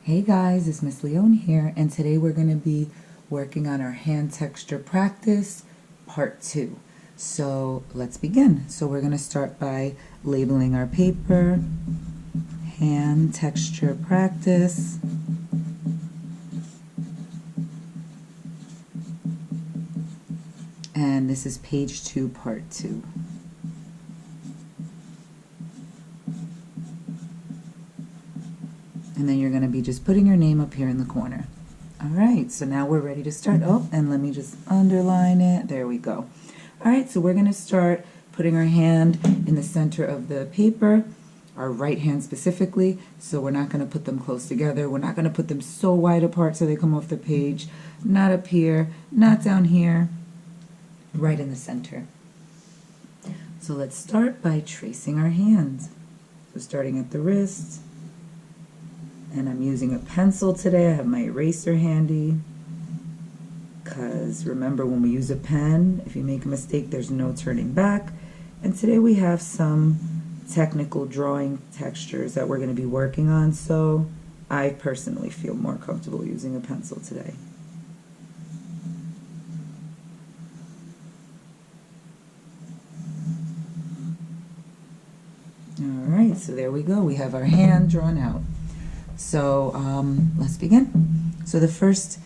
Hey guys, it's Miss Leone here, and today we're going to be working on our hand texture practice part 2. So let's begin. So we're going to start by labeling our paper, hand texture practice. And this is page 2, part 2. And then you're going to be just putting your name up here in the corner. Alright, so now we're ready to start. Oh, and let me just underline it. There we go. Alright, so we're going to start putting our hand in the center of the paper, our right hand specifically. So we're not going to put them close together. We're not going to put them so wide apart so they come off the page. Not up here, not down here, right in the center. So let's start by tracing our hands. So starting at the wrist. And I'm using a pencil today. I have my eraser handy. Because remember, when we use a pen, if you make a mistake, there's no turning back. And today we have some technical drawing textures that we're going to be working on. So I personally feel more comfortable using a pencil today. Alright, so there we go. We have our hand drawn out. So let's begin. So the first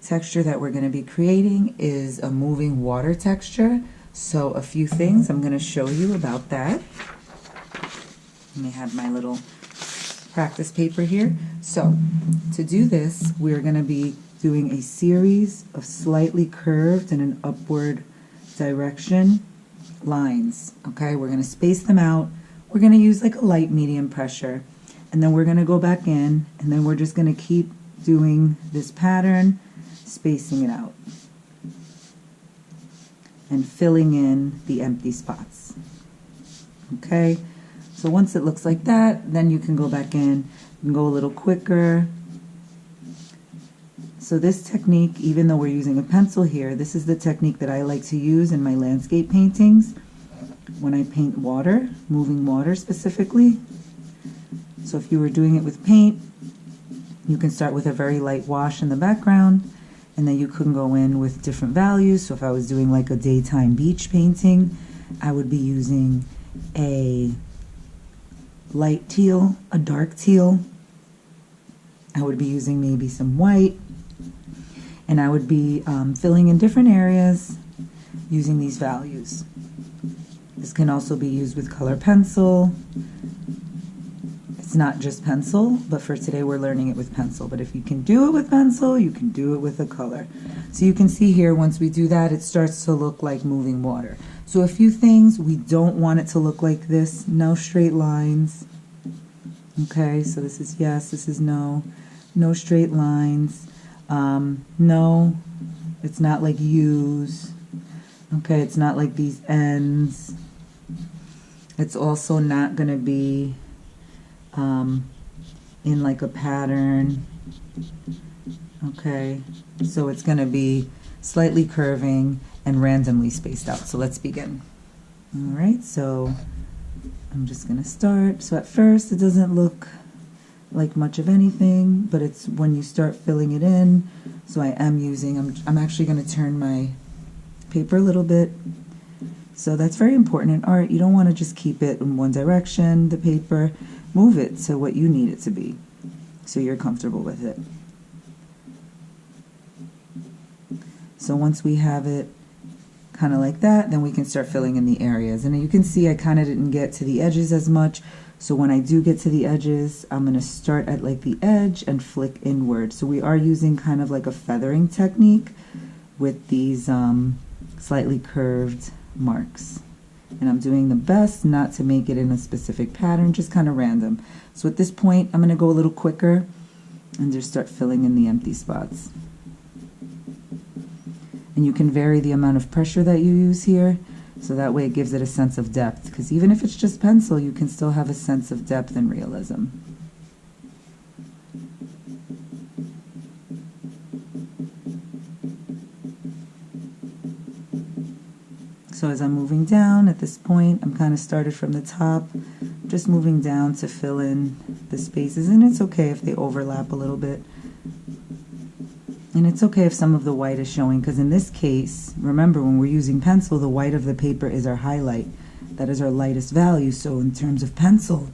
texture that we're going to be creating is a moving water texture. So a few things I'm going to show you about that. Let me have my little practice paper here. So to do this, we're going to be doing a series of slightly curved in an upward direction lines. Okay, we're going to space them out. We're going to use like a light medium pressure. And then we're going to go back in, and then we're just going to keep doing this pattern, spacing it out, and filling in the empty spots. Okay, so once it looks like that, then you can go back in and go a little quicker. So this technique, even though we're using a pencil here, this is the technique that I like to use in my landscape paintings when I paint water, moving water specifically. So if you were doing it with paint, you can start with a very light wash in the background, and then you can go in with different values. So if I was doing like a daytime beach painting, I would be using a light teal, a dark teal. I would be using maybe some white, and I would be filling in different areas using these values. This can also be used with color pencil. It's not just pencil, but for today we're learning it with pencil. But if you can do it with pencil, you can do it with a color. So you can see here, once we do that, it starts to look like moving water. So a few things, we don't want it to look like this. No straight lines. Okay, so this is yes, this is no. No straight lines. No, it's not like U's. Okay, it's not like these ends. It's also not going to be in like a pattern. Okay, so it's going to be slightly curving and randomly spaced out. So let's begin. Alright, so I'm just going to start. So at first it doesn't look like much of anything, but it's when you start filling it in. So I am using, I'm actually going to turn my paper a little bit. So that's very important in art. You don't want to just keep it in one direction, the paper. Move it to what you need it to be, so you're comfortable with it. So once we have it kind of like that, then we can start filling in the areas. And you can see I kind of didn't get to the edges as much. So when I do get to the edges, I'm going to start at like the edge and flick inward. So we are using kind of like a feathering technique with these slightly curved marks. And I'm doing the best not to make it in a specific pattern, just kind of random. So at this point, I'm going to go a little quicker and just start filling in the empty spots. And you can vary the amount of pressure that you use here, so that way it gives it a sense of depth. Because even if it's just pencil, you can still have a sense of depth and realism. So as I'm moving down at this point, I'm kind of started from the top, just moving down to fill in the spaces, and it's okay if they overlap a little bit. And it's okay if some of the white is showing, because in this case, remember when we're using pencil, the white of the paper is our highlight. That is our lightest value. So in terms of pencil,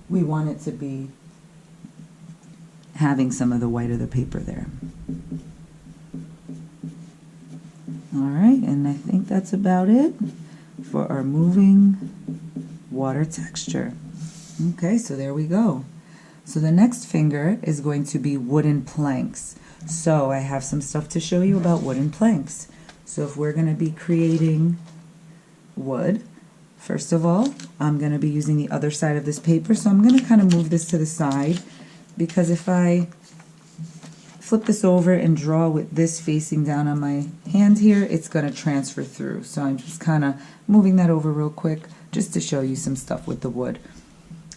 we want it to be having some of the white of the paper there. All right, and I think that's about it for our moving water texture. Okay, so there we go. So the next finger is going to be wooden planks. So I have some stuff to show you about wooden planks. So if we're going to be creating wood, first of all, I'm going to be using the other side of this paper. So I'm going to kind of move this to the side, because if I flip this over and draw with this facing down on my hand here, it's going to transfer through. So I'm just kind of moving that over real quick just to show you some stuff with the wood.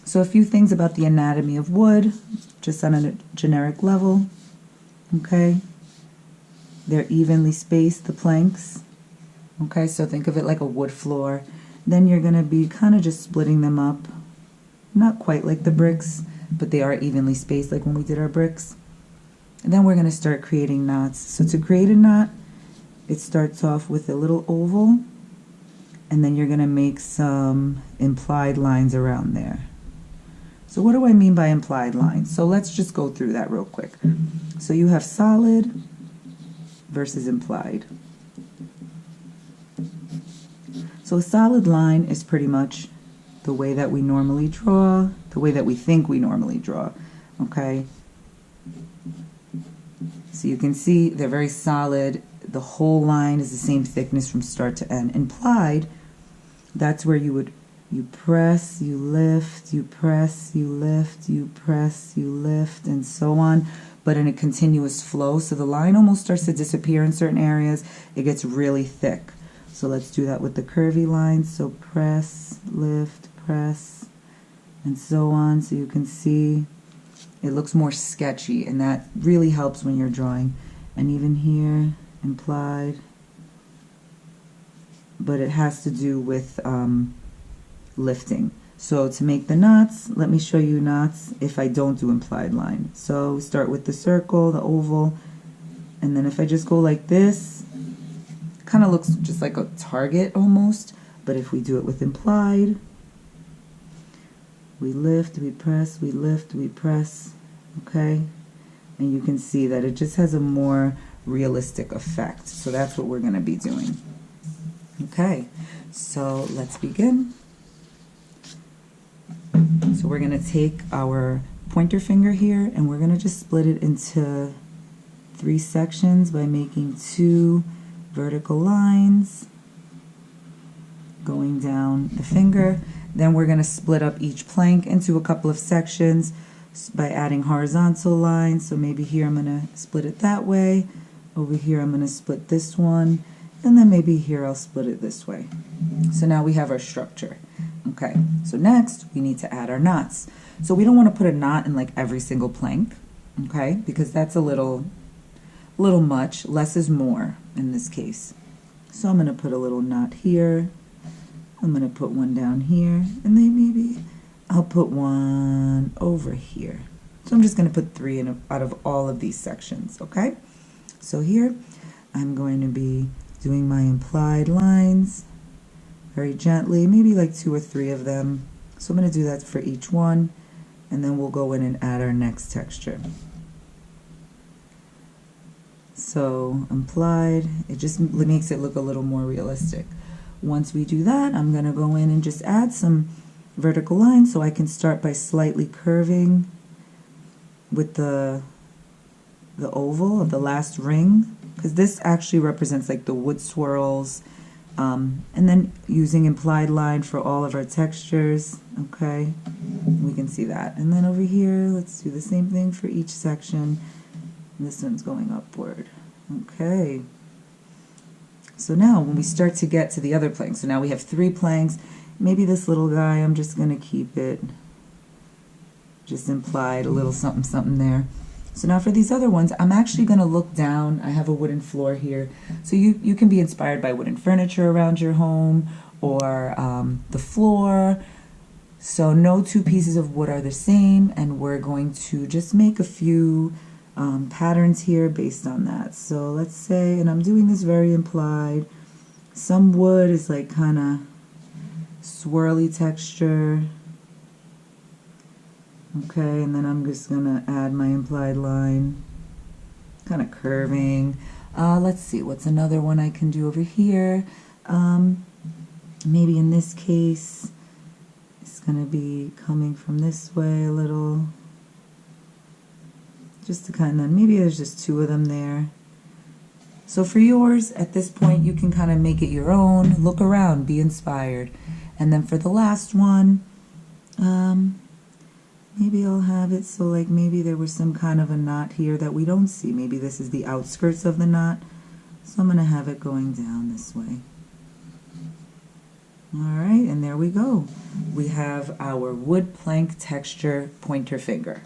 So a few things about the anatomy of wood, just on a generic level. Okay, they're evenly spaced, the planks. Okay, so think of it like a wood floor. Then you're going to be kind of just splitting them up, not quite like the bricks, but they are evenly spaced like when we did our bricks. And then we're going to start creating knots. So to create a knot, it starts off with a little oval, and then you're going to make some implied lines around there. So what do I mean by implied lines? So let's just go through that real quick. So you have solid versus implied. So a solid line is pretty much the way that we normally draw, the way that we think we normally draw, okay? So you can see they're very solid. The whole line is the same thickness from start to end. Implied, that's where you press, you lift, you press, you lift, you press, you lift, and so on, but in a continuous flow. So the line almost starts to disappear in certain areas. It gets really thick. So let's do that with the curvy lines. So press, lift, press, and so on. So you can see it looks more sketchy, and that really helps when you're drawing. And even here, implied, but it has to do with lifting. So to make the knots, let me show you knots if I don't do implied line. So start with the circle, the oval, and then if I just go like this, kind of looks just like a target almost, but if we do it with implied, we lift, we press, we lift, we press, okay? And you can see that it just has a more realistic effect. So that's what we're going to be doing. Okay, so let's begin. So we're going to take our pointer finger here and we're going to just split it into 3 sections by making 2 vertical lines going down the finger. Then we're going to split up each plank into a couple of sections by adding horizontal lines. So maybe here I'm going to split it that way. Over here I'm going to split this one. And then maybe here I'll split it this way. So now we have our structure. Okay, so next we need to add our knots. So we don't want to put a knot in like every single plank, okay, because that's a little much. Less is more in this case. So I'm going to put a little knot here. I'm going to put one down here, and then maybe I'll put one over here. So I'm just going to put 3 out of all of these sections, okay? So here I'm going to be doing my implied lines very gently, maybe like 2 or 3 of them. So I'm going to do that for each one, and then we'll go in and add our next texture. So implied, it just makes it look a little more realistic. Once we do that, I'm going to go in and just add some vertical lines, so I can start by slightly curving with the oval of the last ring, because this actually represents like the wood swirls, and then using implied line for all of our textures. Okay, we can see that. And then over here, let's do the same thing for each section. This one's going upward. Okay, so now when we start to get to the other planks, so now we have 3 planks. Maybe this little guy, I'm just going to keep it just implied, a little something something there. So now for these other ones, I'm actually going to look down. I have a wooden floor here. So you can be inspired by wooden furniture around your home, or the floor, So no two pieces of wood are the same, and we're going to just make a few patterns here based on that. So let's say, and I'm doing this very implied, some wood is like kind of swirly texture. Okay, and then I'm just gonna add my implied line, kind of curving. Let's see, what's another one I can do over here? Maybe in this case, it's gonna be coming from this way a little, just to kind of, maybe there's just two of them there. So for yours, at this point, you can kind of make it your own, look around, be inspired. And then for the last one, maybe I'll have it so like maybe there was some kind of a knot here that we don't see. Maybe this is the outskirts of the knot. So I'm going to have it going down this way. All right, and there we go. We have our wood plank texture pointer finger.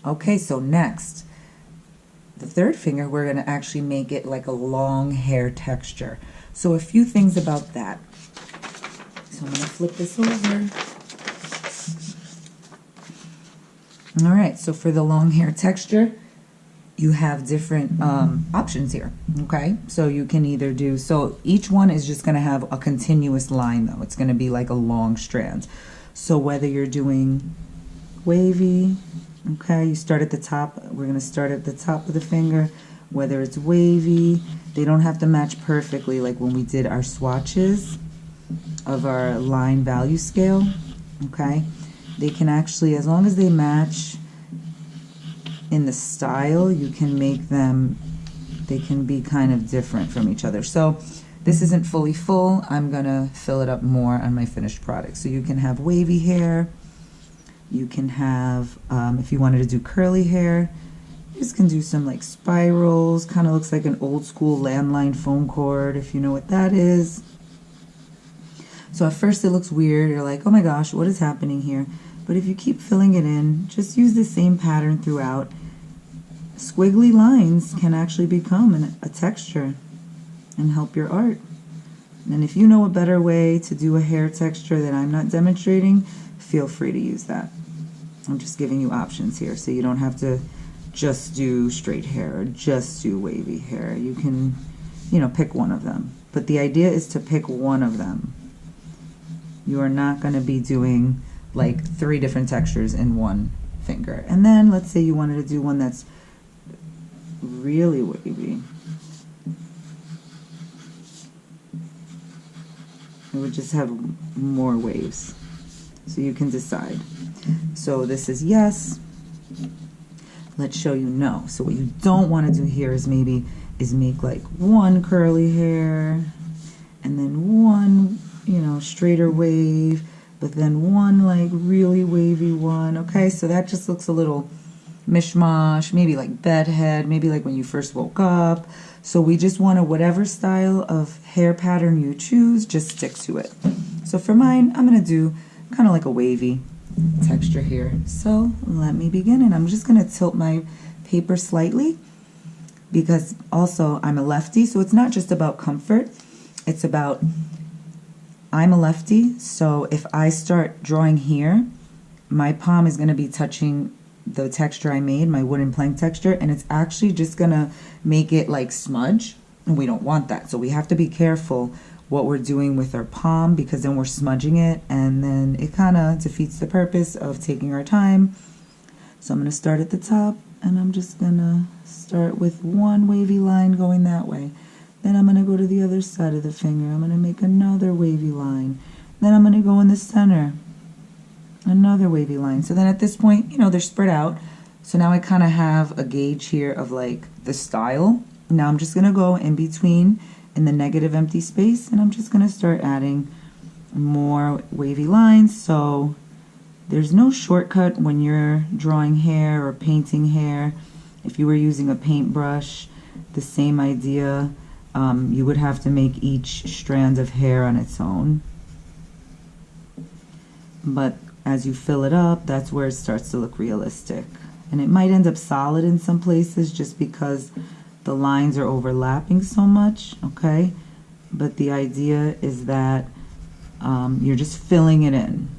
Okay, so next, the third finger, we're going to actually make it like a long hair texture. So a few things about that. So I'm going to flip this over. All right, so for the long hair texture, you have different options here, okay? So you can either do, so each one is just gonna have a continuous line though. It's gonna be like a long strand. So whether you're doing wavy, okay, you start at the top, we're gonna start at the top of the finger. Whether it's wavy, they don't have to match perfectly like when we did our swatches of our line value scale, okay? They can actually, as long as they match in the style, you can make them, they can be kind of different from each other. So this isn't fully full. I'm gonna fill it up more on my finished product. So you can have wavy hair. You can have, if you wanted to do curly hair, you just can do some like spirals. Kind of looks like an old school landline phone cord, if you know what that is. So at first it looks weird. You're like, oh my gosh, what is happening here? But if you keep filling it in, just use the same pattern throughout. Squiggly lines can actually become a texture and help your art. And if you know a better way to do a hair texture that I'm not demonstrating, feel free to use that. I'm just giving you options here, so you don't have to just do straight hair or just do wavy hair. You can, you know, pick one of them. But the idea is to pick one of them. You are not going to be doing like 3 different textures in one finger. And then let's say you wanted to do one that's really wavy. It would just have more waves. So you can decide. So this is yes. Let's show you no. So what you don't want to do here is make like one curly hair and then one, you know, straighter wave, but then one like really wavy one. Okay, so that just looks a little mishmash, maybe like bedhead, maybe like when you first woke up. So we just want to, whatever style of hair pattern you choose, just stick to it. So for mine, I'm going to do kind of like a wavy texture here. So let me begin, and I'm just going to tilt my paper slightly because also I'm a lefty, so it's not just about comfort. It's about, I'm a lefty, so if I start drawing here, my palm is going to be touching the texture I made, my wooden plank texture, and it's actually just going to make it like smudge, and we don't want that. So we have to be careful what we're doing with our palm, because then we're smudging it, and then it kind of defeats the purpose of taking our time. So I'm going to start at the top, and I'm just going to start with one wavy line going that way. Then I'm going to go to the other side of the finger. I'm going to make another wavy line. Then I'm going to go in the center. Another wavy line. So then at this point, you know, they're spread out. So now I kind of have a gauge here of like the style. Now I'm just going to go in between in the negative empty space, and I'm just going to start adding more wavy lines. So there's no shortcut when you're drawing hair or painting hair. If you were using a paintbrush, the same idea. You would have to make each strand of hair on its own. But as you fill it up, that's where it starts to look realistic. And it might end up solid in some places just because the lines are overlapping so much, okay? But the idea is that you're just filling it in.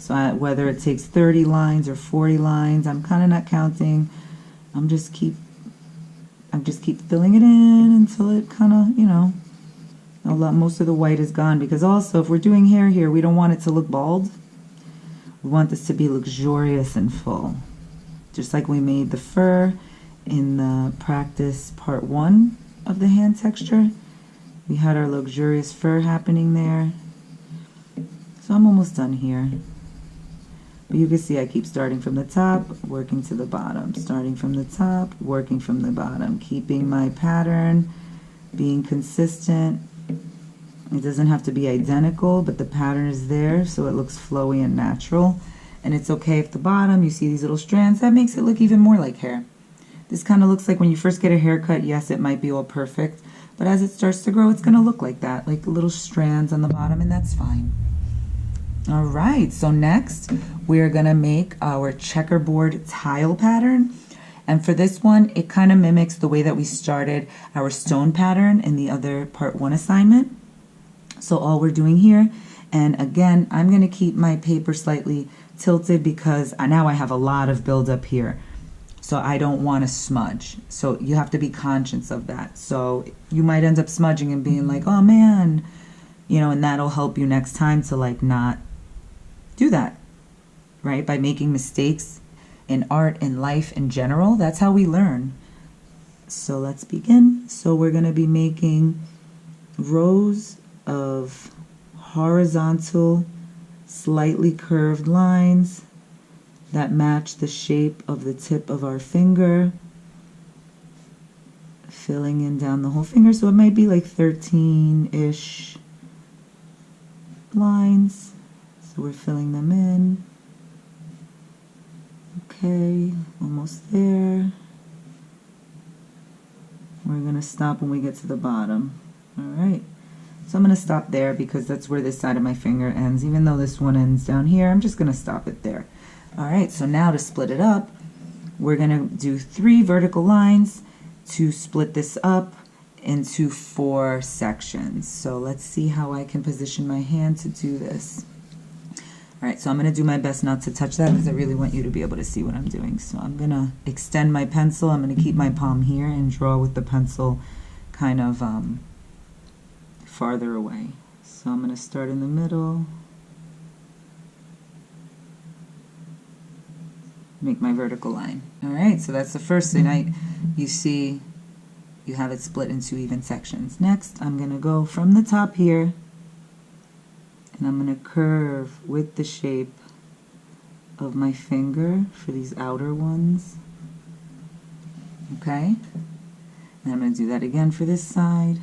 So whether it takes 30 lines or 40 lines, I'm kind of not counting. I'm just keep filling it in until it kind of, you know, most of the white is gone. Because also, if we're doing hair here, we don't want it to look bald. We want this to be luxurious and full. Just like we made the fur in the practice part 1 of the hand texture. We had our luxurious fur happening there. So I'm almost done here. But you can see I keep starting from the top, working to the bottom. Starting from the top, working from the bottom. Keeping my pattern, being consistent. It doesn't have to be identical, but the pattern is there, so it looks flowy and natural. And it's okay if the bottom, you see these little strands, that makes it look even more like hair. This kind of looks like when you first get a haircut, yes, it might be all perfect, but as it starts to grow, it's going to look like that, like little strands on the bottom, and that's fine. All right, so next we're going to make our checkerboard tile pattern. And for this one, it kind of mimics the way that we started our stone pattern in the other part 1 assignment. So all we're doing here, and again, I'm going to keep my paper slightly tilted because now I have a lot of buildup here. So I don't want to smudge. So you have to be conscious of that. So you might end up smudging and being like, oh man, you know, and that'll help you next time to like not do that, right? By making mistakes in art, in life in general, that's how we learn. So let's begin. So we're going to be making rows of horizontal, slightly curved lines that match the shape of the tip of our finger, filling in down the whole finger. So it might be like 13-ish lines. So we're filling them in. Okay, almost there. We're going to stop when we get to the bottom. All right. So I'm going to stop there because that's where this side of my finger ends. Even though this one ends down here, I'm just going to stop it there. All right, so now to split it up, we're going to do 3 vertical lines to split this up into 4 sections. So let's see how I can position my hand to do this. All right, so I'm going to do my best not to touch that because I really want you to be able to see what I'm doing. So I'm going to extend my pencil. I'm going to keep my palm here and draw with the pencil kind of farther away. So I'm going to start in the middle, make my vertical line. All right, so that's the first thing. You see you have it split into even sections. Next, I'm going to go from the top here, and I'm going to curve with the shape of my finger for these outer ones. Okay, and I'm going to do that again for this side.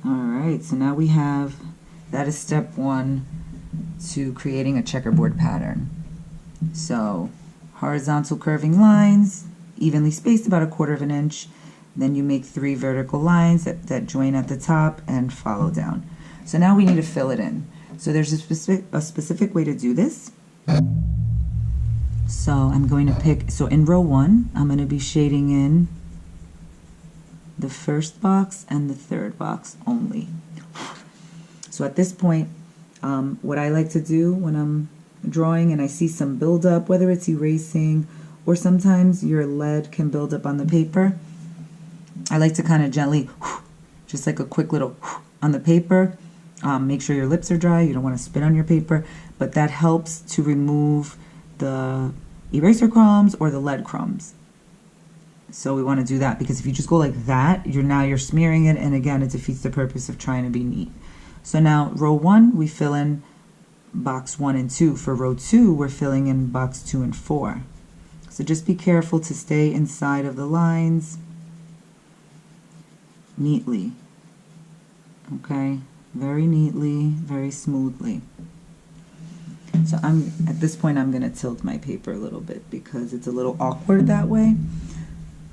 Alright, so now we have, that is step 1 to creating a checkerboard pattern. So horizontal curving lines, evenly spaced about 1/4 of an inch. Then you make 3 vertical lines that join at the top and follow down. So now we need to fill it in. So there's a specific way to do this. So I'm going to pick, so in row 1, I'm going to be shading in the first box and the third box only. So at this point, what I like to do when I'm drawing and I see some buildup, whether it's erasing or sometimes your lead can build up on the paper, I like to kind of gently, just like a quick little on the paper. Make sure your lips are dry. You don't want to spit on your paper, but that helps to remove the eraser crumbs or the lead crumbs. So we want to do that because if you just go like that, you're smearing it, and again, it defeats the purpose of trying to be neat. So now row 1, we fill in box 1 and 2. For row 2, we're filling in box 2 and 4. So just be careful to stay inside of the lines neatly. Okay, very neatly, very smoothly. So at this point I'm going to tilt my paper a little bit because it's a little awkward that way.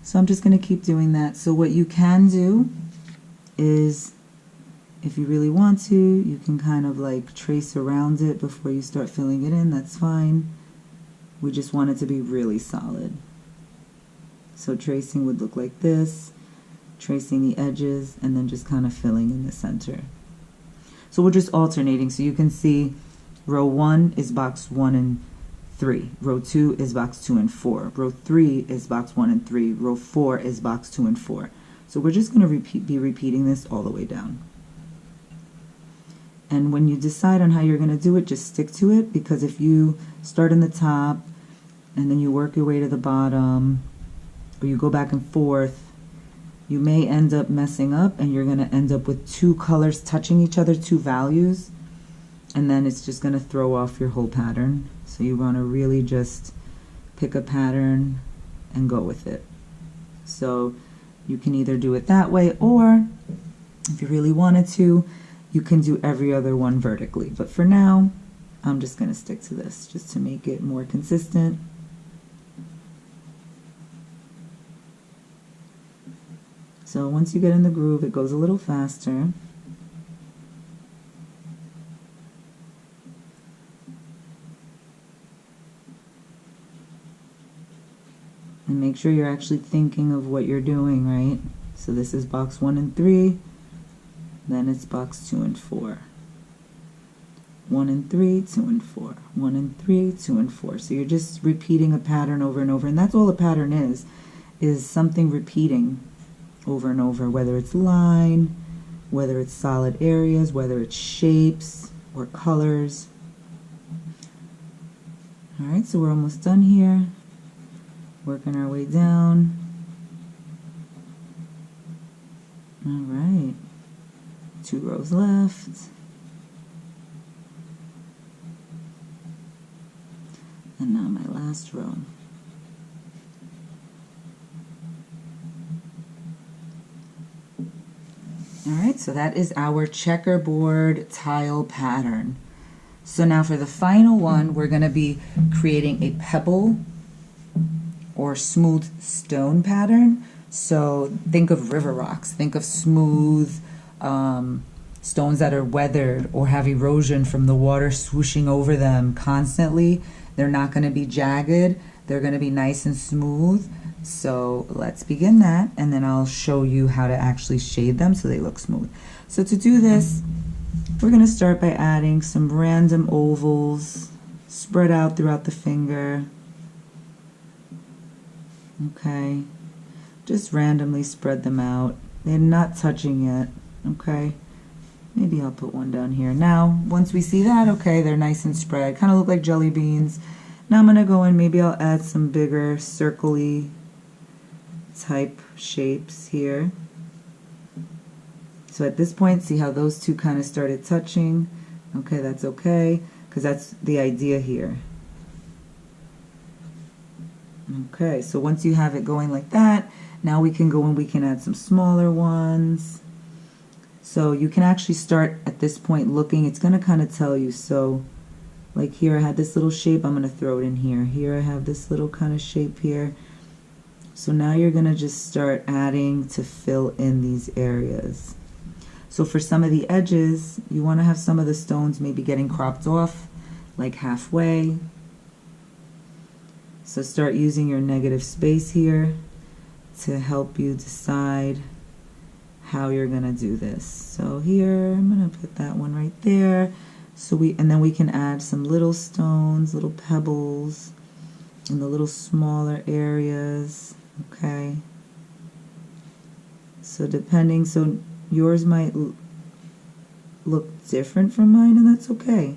So I'm just going to keep doing that. So what you can do is, if you really want to, you can kind of like trace around it before you start filling it in. That's fine. We just want it to be really solid. So tracing would look like this, tracing the edges, and then just kind of filling in the center. So we're just alternating. So you can see row 1 is box 1 and 3. Row 2 is box 2 and 4. Row 3 is box 1 and 3. Row 4 is box 2 and 4. So we're just going to be repeating this all the way down. And when you decide on how you're going to do it, just stick to it, because if you start in the top and then you work your way to the bottom, or you go back and forth, you may end up messing up, and you're going to end up with two colors touching each other, two values, and then it's just going to throw off your whole pattern. So you want to really just pick a pattern and go with it. So you can either do it that way, or if you really wanted to, you can do every other one vertically. But for now, I'm just going to stick to this just to make it more consistent. So once you get in the groove, it goes a little faster. And make sure you're actually thinking of what you're doing, right? So this is box 1 and 3, then it's box 2 and 4. 1 and 3, 2 and 4. 1 and 3, 2 and 4. So you're just repeating a pattern over and over, and that's all a pattern is something repeating over and over, whether it's line, whether it's solid areas, whether it's shapes or colors. All right, so we're almost done here. Working our way down. All right, 2 rows left. And now my last row. All right, so that is our checkerboard tile pattern. So now for the final one, we're going to be creating a pebble or smooth stone pattern. So think of river rocks, think of smooth stones that are weathered or have erosion from the water swooshing over them constantly. They're not going to be jagged, they're going to be nice and smooth. So let's begin that, and then I'll show you how to actually shade them so they look smooth. So to do this, we're going to start by adding some random ovals spread out throughout the finger. Okay, just randomly spread them out. They're not touching yet. Okay, maybe I'll put one down here. Now, once we see that, okay, they're nice and spread, kind of look like jelly beans. Now I'm going to go in, maybe I'll add some bigger circle-y type shapes here. So at this point, see how those two kind of started touching? Okay, that's okay, because that's the idea here. Okay, so once you have it going like that, now we can go and we can add some smaller ones. So you can actually start at this point looking, it's going to kind of tell you. So like here I had this little shape, I'm going to throw it in here. Here I have this little kind of shape here. So now you're going to just start adding to fill in these areas. So for some of the edges, you want to have some of the stones maybe getting cropped off, like halfway. So start using your negative space here to help you decide how you're going to do this. So here, I'm going to put that one right there. So and then we can add some little stones, little pebbles in the little smaller areas. Okay. So so yours might look different from mine, and that's okay.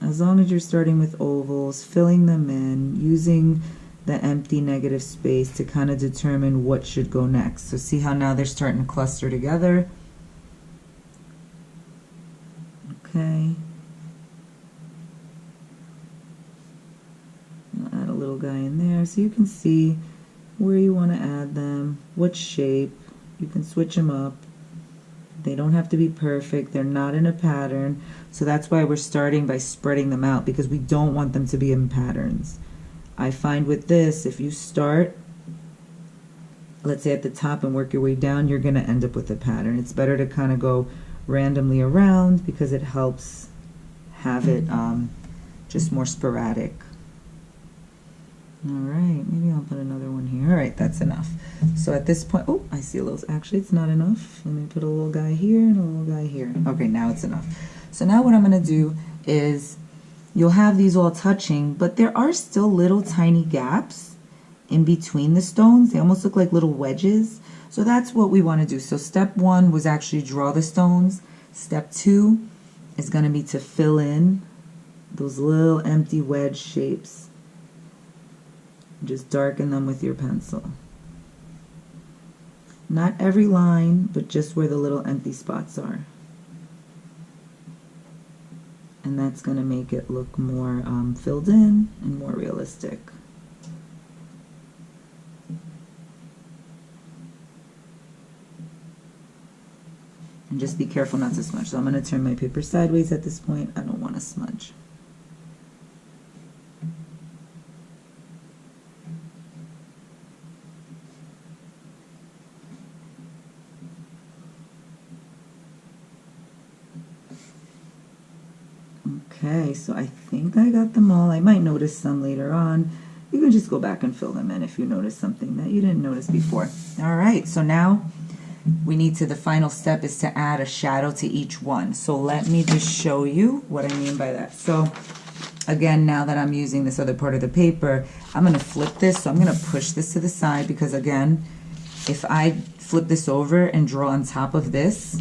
As long as you're starting with ovals, filling them in, using the empty negative space to kind of determine what should go next. So see how now they're starting to cluster together? Okay. I'll add a little guy in there so you can see where you want to add them, what shape. You can switch them up. They don't have to be perfect. They're not in a pattern. So that's why we're starting by spreading them out, because we don't want them to be in patterns. I find with this, if you start, let's say at the top and work your way down, you're going to end up with a pattern. It's better to kind of go randomly around because it helps have it just more sporadic. All right, maybe I'll put another one here. All right, that's enough. So at this point, oh, I see a little, actually it's not enough. Let me put a little guy here and a little guy here. Okay, now it's enough. So now what I'm gonna do is, you'll have these all touching, but there are still little tiny gaps in between the stones. They almost look like little wedges. So that's what we wanna do. So step one was actually draw the stones. Step two is gonna be to fill in those little empty wedge shapes. Just darken them with your pencil. Not every line, but just where the little empty spots are. And that's going to make it look more filled in and more realistic. And just be careful not to smudge. So I'm going to turn my paper sideways at this point. I don't want to smudge. Okay, so I think I got them all. I might notice some later on. You can just go back and fill them in if you notice something that you didn't notice before. All right, so now we need to, the final step is to add a shadow to each one. So let me just show you what I mean by that. So again, now that I'm using this other part of the paper, I'm going to flip this. So I'm going to push this to the side because again, if I flip this over and draw on top of this,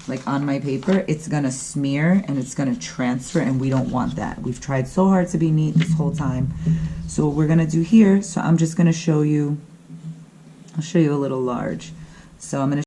like on my paper, it's gonna smear and it's gonna transfer, and we don't want that. We've tried so hard to be neat this whole time. So what we're gonna do here, so I'm just gonna show you, I'll show you a little large. So I'm gonna